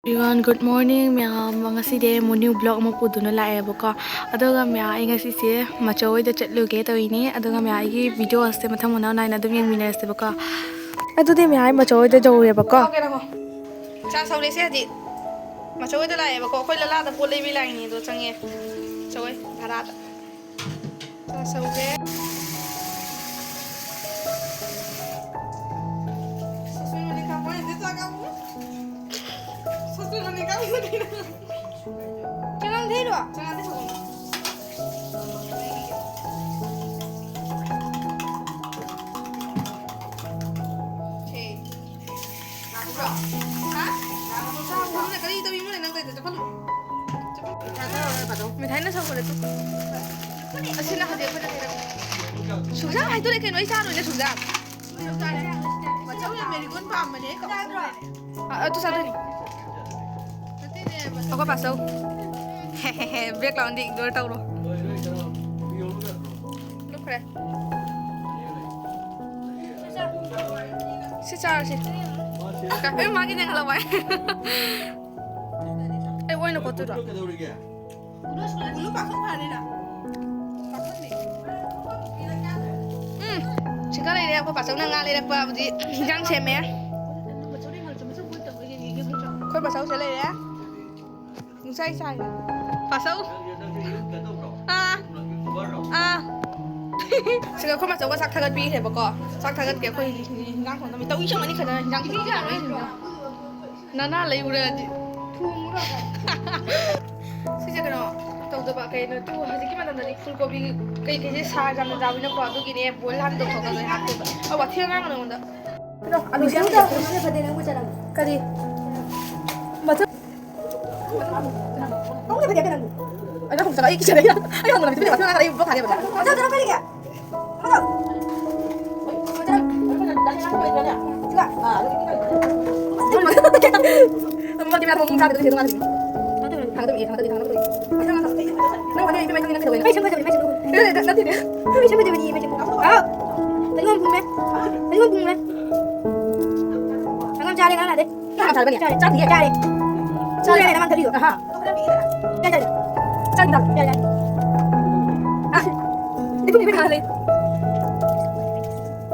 Everyone, good morning. Mga side mo new vlog mo po doon na lae baka. Adoga maya ay nga sisi machoy da chatlo ke to ini. Adoga maya ay video aste mathang mona na dum yang mina aste baka. Ado de maya ay machoy da jaw ya baka. Okay na ko. Cha sau le se di. Machoy da lae baka khoi la la da po le bi lai ni do change. Choy bharat. Cha sau le. Jangan thấy được, jangan thấy được. Chị, làm không được. Hả? Làm không sao? Hôm nay cái đi tao đi mua này năng tay để cho phân. Mày thấy nó xong rồi đấy tôi. Xin là hạt phân này. Sủng giáp hay tôi đây cái nói sao rồi là sủng giáp. Mà cháu là mày đi quân phạm mà đấy cậu. Tôi sao đây này? Aku pasau. Hehehe, break lawan di dua tahun. Look kere. Si cara si. Kau magi jangan lawan. Woi nak kotor tak? Ulu pasang mana nak? Sekarang ini aku pasang nang ngalih apa di jang cemeh. Kau pasang sele ya? Sai sai. Pasau. Sega ko masau sak thagat bi he bako. Sak thagat ke khoi ngang khon mi tau i chang ani khana jang ki ja roi nana lei ura ji. Thum ra ka. Si ja kana tau da ba kai no tu haji ki madan ni full gobi kai kai sa jam da bi na ko adu ki ne bol han do thoka ha ko. Awa thia ngang na nda. Alu jam da ko se phade na ko cha kadi. Kamu nggak pakai aku? Ada aku cakap, kita ada. Ayo kamu lebih cepat. Mana ada ibu kali apa? Macam cara kali ya? Macam. Macam. Coba. Mau kita mau ngomong itu hitungan. Tanggal ini, tanggal ini. Macam mana? Nah, ada itu macam ini kita. Macam macam. Nanti deh. Macam macam ini macam. Ah. Tadi ngomong me. Tadi ngomong me. Jangan cari kan ada. Jangan cari banyak. Cari dia cari. Cari memang tadi tu. Aha. Cari. Cari dah. Cari. Ah. Itu ni benar leh.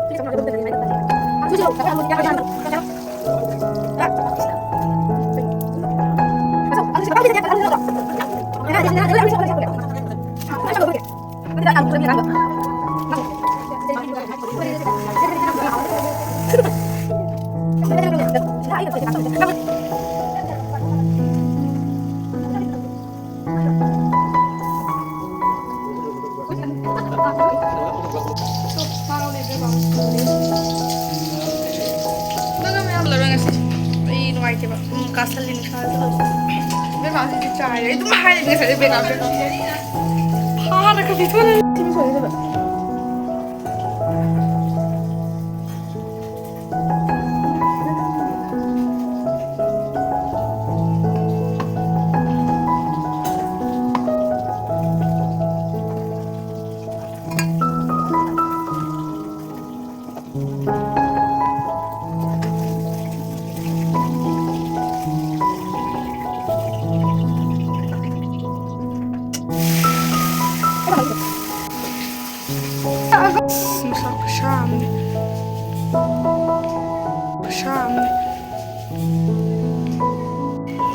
Ini sama ada betul ni. Aku sih, tapi kamu jangan jangan. Ah. Masuk. Aku sih, aku jangan jangan. Nah, dia aku sih. Masuk boleh. Nanti dah aku lebih lama. Kasalin ka dulu. Memang sih cahaya itu mahal ini saya bela bela. Parah ke itu lah. Sini saya coba.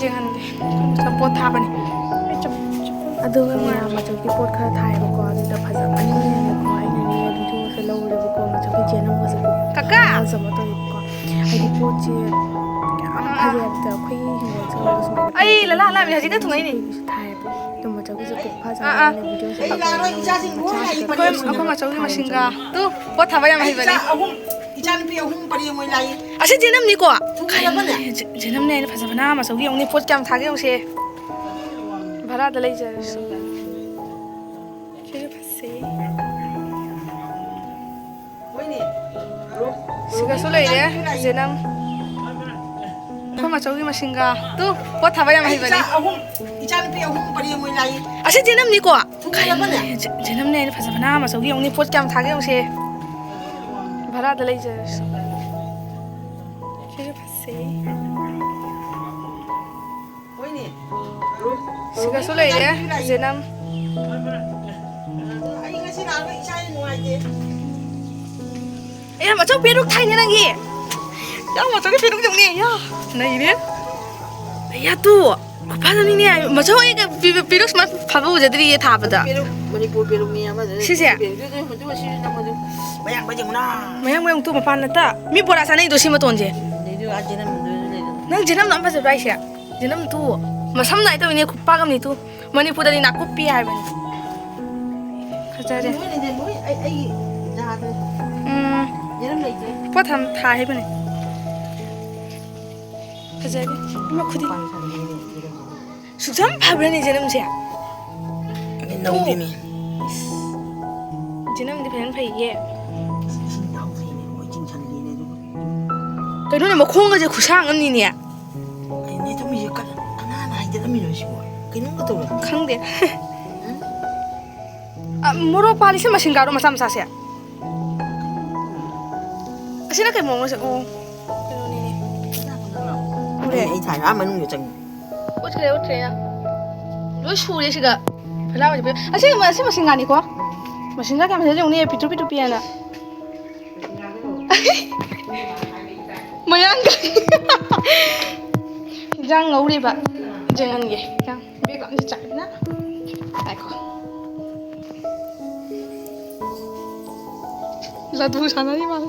Jangan deh, pot apa nih? Aduh, ya macam di pot kah thai bako, ada pasal ani ni bako, ini ni video selalu le bako macam di channel bako selalu. Kakak. Sama tu bako, ada pot je, apa dia ada kau ini semua. Ay, lala, lala, macam kita tunggu ini. Thai bako, tu macam kita kau pasal ani video selalu. Aku macam ni macam singa, tu pot apa yang mahal bani? Ijan pi ahum pari moi lai. Asyik jenam ni ko. Kaya ba na? Jenam ni pasal mana masuk yang ni pot jam thage yang se. Bhara dalai jar. Kira pasal. Oi ni. Siga sulai ya jenam. Ko masuk yang singa. Tu pot apa yang mahal bani? Ahum. Ijan pi ahum pari moi lai. Asyik jenam ni ko. Kaya ba na? Jenam ni pasal mana masuk yang ni pot jam thage yang se. Bhara dalai jar. Kira pasal. Sigaso lay de. Zenam. Ay nga sinabi isa yung nuway Eh, macam peruk thai ni lagi. Ya, macam ni peruk jong ni. Ya. Nah ini. Ya tu. Apa ni ni? Macam ni peruk semua phabu jadi ye thap dah. Pero Manipur pero niya ba? Sisiya. Bayang ba jeng na? Mayang tu mapan nata. Mi bola sana itu sih maton je. Dito aja na mo. Nang jenam nampak sebelah sih. Jenam tu. Masam na itu ini kupagam ni tu. Manipur dari nak kupi hai bani. Kerja je. Mo ni mo ay jahat. Jenam lay je. Buat ham thai hai bani. Kerja je. Mak khudi. Sukam phabra ni jenam sih. Ang nong dimi. Jenam di pen phai ye. Sin nong fi ni mo jing chan li ni du. Cái nó này mà khôn cái gì khusang anh nè. Ay ni to mi ka. Ana na ay dala mi no si mo. Kinong ka to. Khang de. Moro pali se machine garo masam sa se. Asina kai mo se o. Cái nó này. Ay thai ra man yo jang. Út kre ya. Lo shu de se ga. Phla wa de. Asina machine ga ni ko. Machine ga ka ma se jong ni pitu pitu pian na. Mayang ga. Jang ngau đi bạn. Jangan ge. Jang. Biết con sẽ chạy na. Ai ko. Ladu sana ni mal.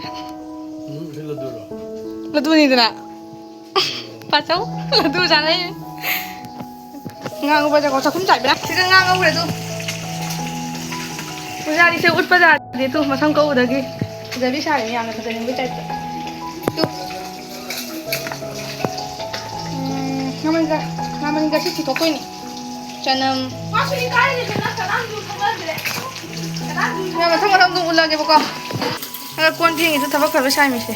Ladu ni tu na. Pasau. Ladu sana ni. Ngang bây giờ có sao không chạy nữa. Chỉ cần ngang ngau rồi tu. Bây giờ đi xe út bây giờ đi tu mà sang câu được kì. Giờ đi xa nhà người ta đừng có chạy. Tu. Ngaman ga sih kok ini. Janam. Masuk di kali ni kena kadang dulu kadang dulu. Kadang dulu. Ya macam orang tu ulang ke pokok. Agak konting itu tabak kalau saya mesti.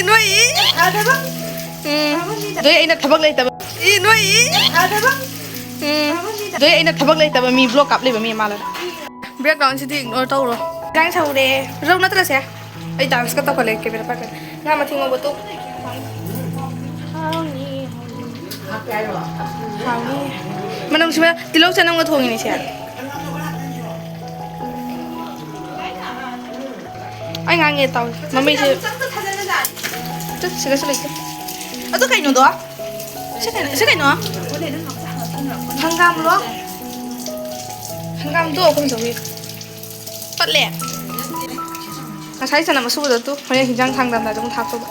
Noi. Ada bang. Doi ini tabak lagi tabak. Noi. Ada bang. Doi ini tabak lagi tabak mi blok up lagi mi malah. Background sih ignore tahu loh. Jangan tahu deh. Rau nak terus ya. Ay dance ka tahu lagi kebira pakai. Nggak mati mau betul. Manam siya tilaw sa nang ngatuhong ini siya. Ay nga nga tao. Mamay siya. Ito, sige sila ito. Ito kayo do? Sige no? Hanggang lo? Hanggang do kung sabi. Patle. Kasay sa naman subo to. Kaya hijang hanggang na dong thap to.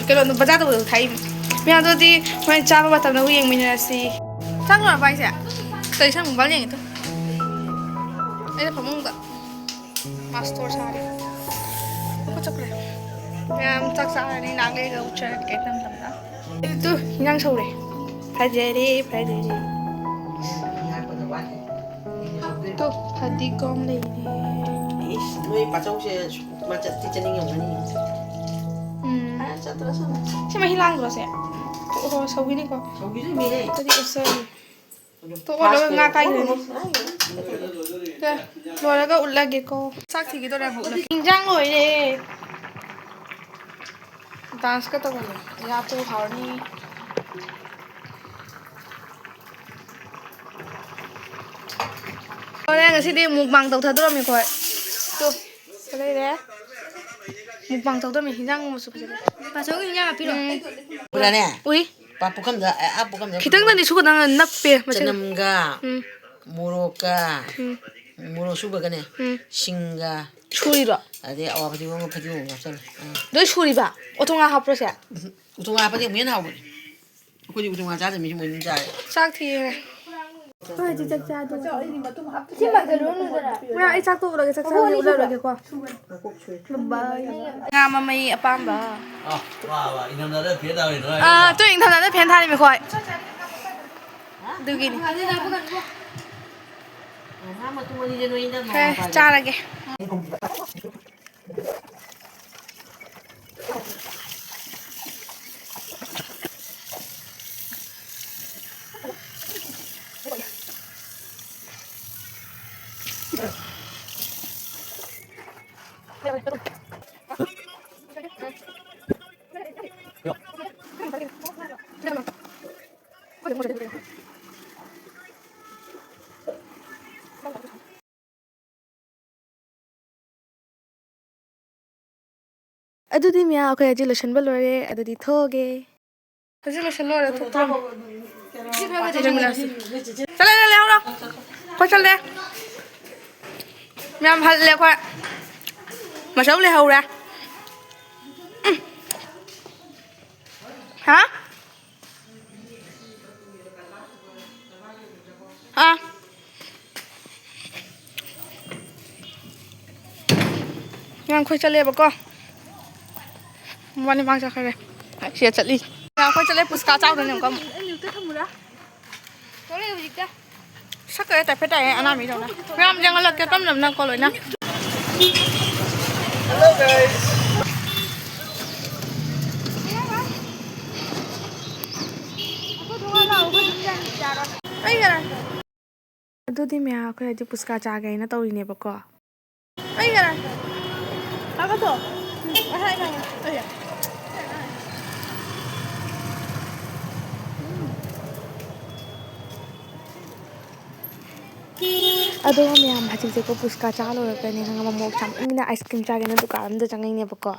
Kaya no baza to thai. Bây giờ thì mình cha bắt đầu nuôi mình là gì? Chắc là phải sẽ. Tại sao mình bán gì thôi? Đây là phẩm mông đó. Master sao đi? Có chắc này. Em chắc sao này nàng cái gấu chơi cái tâm tâm đó. Tu, nhang sâu này. Phải dễ đi, phải dễ đi. Tu, phải đi con đi. Noi pa chau se ma chat ti chaning yo mani. Chat terus sana. Siya mahilang ko siya. Oo, sawi ni ko. Sabi ni mi eh. Tadi ko sa. To ko lo nga kay ni. Ya, lo ga ulag ko. Sak thi to ra bu. Kinjang loi de. Dance ka to ko. Ya to hao ni. Ore nga si di mukbang tau tha do mi ko. To. Cái đấy. Mukbang tau do mi hinjang mo su pa. Pa so hinjang pi lo. Ura ne. Ui. Pa pukam da a pukam da. Kitang na ni su ko nang nak pe. Chanam ga. Muroka. Muro suba ga ne. Singa. Churi ro. Ade awa pati mo pati mo ngapsan. Do churi ba. Otonga ha pro sa. Utunga pati mo yan hawo. Ko di utunga ja mi mo ni ja. Sak thi. Thôi chị chắc cha tôi. Chị mặc cái luôn rồi đó. Mẹ ai chắc tôi rồi chắc sao nhiều rồi cái qua. Nga mà mày apam ba. 와, 이 남자를 피해다 왜 너야? À, tôi định tham gia pen thai mi khoi. Được gini. Ma tu mo ni no inda ma. Hey, cha lagi. ꯑꯗꯨꯗꯤ ꯃꯌꯥꯝ ꯑꯩꯈꯣꯏ ꯍꯧꯖꯤꯛ ꯂꯣꯏꯁꯤꯟꯕ ꯂꯣꯏꯔꯦ ꯑꯗꯨꯗꯤ ꯊꯣꯛꯑꯒꯦ ꯍꯧꯖꯤꯛ ꯂꯣꯏꯁꯤꯜꯂꯣꯏꯔꯦ ꯆꯠꯂꯦ ꯍꯧꯔꯣ ꯑꯩꯈꯣꯏ ꯆꯠꯂꯦ ꯃꯌꯥꯝ ꯍꯜꯂꯦ ꯑꯩꯈꯣꯏ ꯃꯆꯧ ꯂꯩꯍꯧꯔꯦ ꯍꯥ ꯑꯩꯈꯣꯏ ꯆꯠꯂꯦꯕꯀꯣ ꯃꯕꯥꯅꯤ ꯃꯥꯡ ꯆꯠꯈ꯭ꯔꯦ ꯁꯤꯗ ꯆꯠꯂꯤ ꯑꯩꯈꯣꯏ ꯆꯠꯂꯦ ꯄꯨꯁꯀꯥ ꯆꯥꯎꯗꯣꯏꯅꯦ ꯑꯃꯨꯛꯀ ꯁꯛꯀꯔꯦ ꯇꯥꯏꯐꯦꯠ ꯇꯥꯏꯌꯦ ꯑꯅꯥꯃꯤꯗꯧꯅ ꯃꯌꯥꯝ ꯌꯦꯡꯍꯜꯂꯛꯀꯦ ꯇꯝꯅꯕꯅꯀꯣ ꯂꯣꯏꯅ ꯑꯗꯨꯗꯤ ꯃꯌꯥꯝ ꯑꯩꯈꯣꯏ ꯍꯧꯖꯤꯛ ꯄꯨꯁꯀꯥ ꯆꯥꯒꯦꯅ ꯇꯧꯔꯤꯅꯦꯕꯀꯣ ꯑꯗꯨꯒ ꯃꯌꯥꯝ ꯍꯧꯖꯤꯛꯁꯦꯀꯣ ꯄꯨꯁꯀꯥ ꯆꯥ ꯂꯣꯏꯔꯛꯄꯅꯦ ꯈꯪꯉꯕ ꯃꯣꯔꯣꯛ ꯆꯥꯃꯟꯗꯅ ꯑꯥꯏꯁ ꯀ꯭ꯔꯤꯝ ꯆꯥꯒꯦꯅ ꯗꯨꯀꯥꯟ ꯑꯃꯗ ꯆꯪꯉꯛꯏꯅꯦꯕꯀꯣ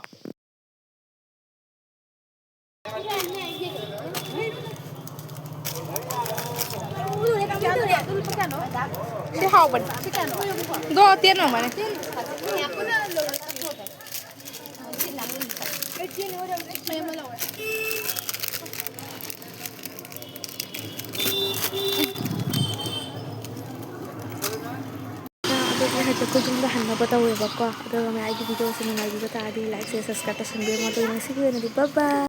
ꯁꯤ ꯍꯥꯎꯕꯅꯤ ꯗꯣ ꯇꯦꯟ ꯑꯣꯏꯔꯝꯒꯅꯤ ꯑꯗꯨꯗꯤ ꯍꯧꯖꯤꯛ ꯑꯩꯈꯣꯏ ꯌꯨꯝꯗ ꯍꯟꯅꯕ ꯇꯧꯋꯦꯕꯀꯣ ꯑꯗꯨꯒ ꯑꯩꯒꯤ ꯚꯤꯗꯤꯑꯣꯁꯦ ꯅꯨꯡꯉꯥꯏꯕꯤꯕ ꯇꯥꯔꯗꯤ ꯂꯥꯏꯛ ꯁꯦꯌꯔ ꯁꯕꯁꯀ꯭ꯔꯥꯏꯕ ꯇꯧꯁꯟꯕꯤꯔꯝꯃꯣ ꯑꯗꯨꯒ ꯉꯁꯤꯒꯤ ꯑꯣꯏꯅꯗꯤ ꯕꯥꯏ ꯕꯥꯏ